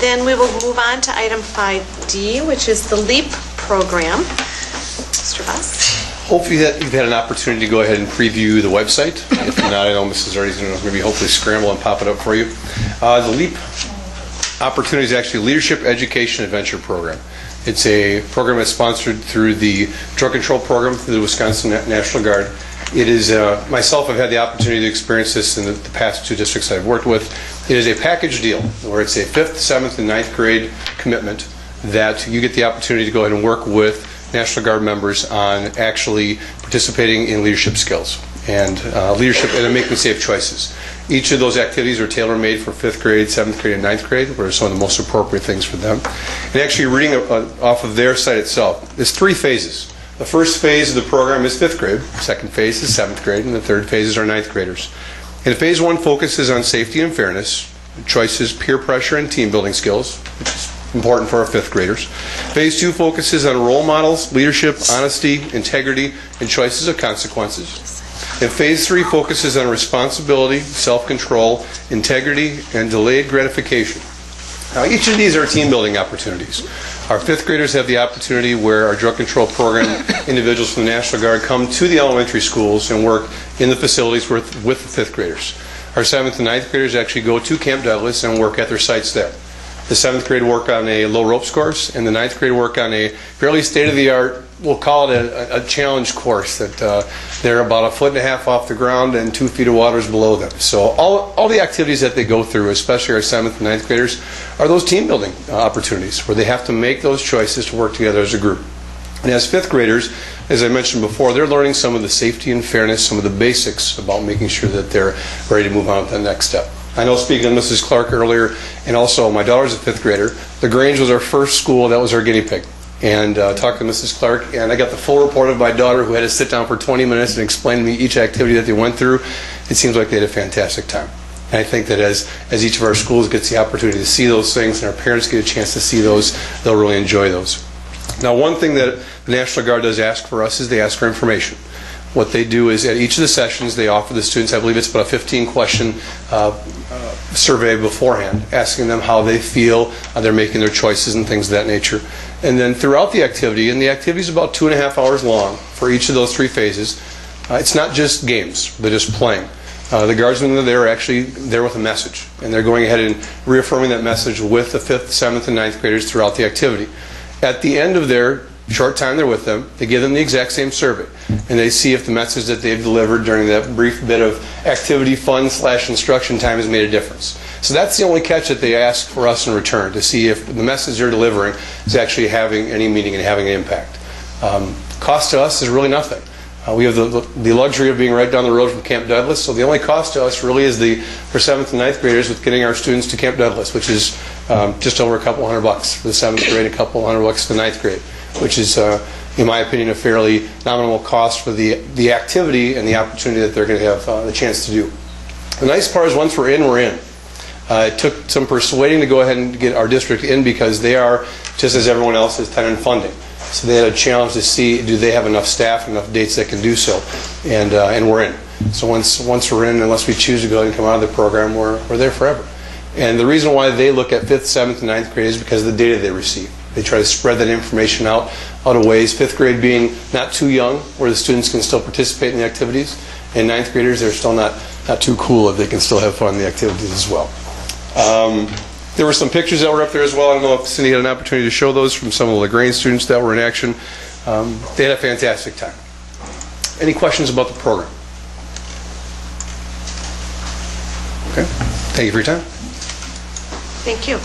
Then we will move on to item 5D, which is the LEAP program. Mr. Buss? Hopefully you've had an opportunity to go ahead and preview the website. If not, I know Mrs. Arty's going to maybe hopefully scramble and pop it up for you. The LEAP opportunity is actually Leadership Education Adventure Program. It's a program that's sponsored through the Drug Control Program through the Wisconsin National Guard. It is, myself, I've had the opportunity to experience this in the past 2 districts I've worked with. It is a package deal where it's a 5th, 7th, and 9th grade commitment that you get the opportunity to go ahead and work with National Guard members on actually participating in leadership skills and leadership and making safe choices. Each of those activities are tailor-made for 5th grade, 7th grade, and 9th grade, what are some of the most appropriate things for them. And actually reading off of their site itself, there's 3 phases. The first phase of the program is 5th grade, second phase is 7th grade, and the third phase is our 9th graders. And phase 1 focuses on safety and fairness, choices, peer pressure, and team building skills, which is important for our 5th graders. Phase 2 focuses on role models, leadership, honesty, integrity, and choices of consequences. And phase 3 focuses on responsibility, self-control, integrity, and delayed gratification. Now, each of these are team building opportunities. Our 5th graders have the opportunity where our drug control program individuals from the National Guard come to the elementary schools and work in the facilities with the 5th graders. Our 7th and 9th graders actually go to Camp Douglas and work at their sites there. The 7th grade work on a low ropes course, and the 9th grade work on a fairly state-of-the-art, we'll call it a challenge course, that they're about 1.5 feet off the ground and 2 feet of water is below them. So all the activities that they go through, especially our 7th and 9th graders, are those team building opportunities where they have to make those choices to work together as a group. And as 5th graders, as I mentioned before, they're learning some of the safety and fairness, some of the basics about making sure that they're ready to move on to the next step. I know, speaking of Mrs. Clark earlier, and also my daughter's a 5th grader, the Grange was our first school that was our guinea pig. And talked to Mrs. Clark, and I got the full report of my daughter, who had to sit down for 20 minutes and explain to me each activity that they went through. It seems like they had a fantastic time. And I think that as each of our schools gets the opportunity to see those things, and our parents get a chance to see those, they'll really enjoy those. Now, one thing that the National Guard does ask for us is they ask for information. What they do is at each of the sessions, they offer the students, I believe it's about a 15-question survey beforehand, asking them how they feel they're making their choices and things of that nature. And then throughout the activity, and the activity is about 2.5 hours long for each of those 3 phases, it's not just games, they're just playing. The guardsmen that are there are actually there with a message, and they're going ahead and reaffirming that message with the 5th, 7th, and 9th graders throughout the activity. At the end of their short time they're with them, they give them the exact same survey, and they see if the message that they've delivered during that brief bit of activity fun/instruction time has made a difference. So that's the only catch that they ask for us in return, to see if the message they're delivering is actually having any meaning and having an impact. Cost to us is really nothing. We have the luxury of being right down the road from Camp Douglas, so the only cost to us really is for 7th and 9th graders with getting our students to Camp Douglas, which is just over a couple $100 for the 7th grade, a couple $100 for the 9th grade, which is, in my opinion, a fairly nominal cost for the activity and the opportunity that they're going to have the chance to do. The nice part is once we're in, we're in. It took some persuading to go ahead and get our district in, because they are, just as everyone else, is tight on funding. So they had a challenge to see, do they have enough staff, enough dates that can do so, and we're in. So once we're in, unless we choose to go and come out of the program, we're there forever. And the reason why they look at 5th, 7th, and 9th grade is because of the data they receive. They try to spread that information out of ways, 5th grade being not too young, where the students can still participate in the activities, and 9th graders, they're still not too cool if they can still have fun in the activities as well. There were some pictures that were up there as well. I don't know if Cindy had an opportunity to show those from some of the LaGrange students that were in action. They had a fantastic time. Any questions about the program? Okay. Thank you for your time. Thank you.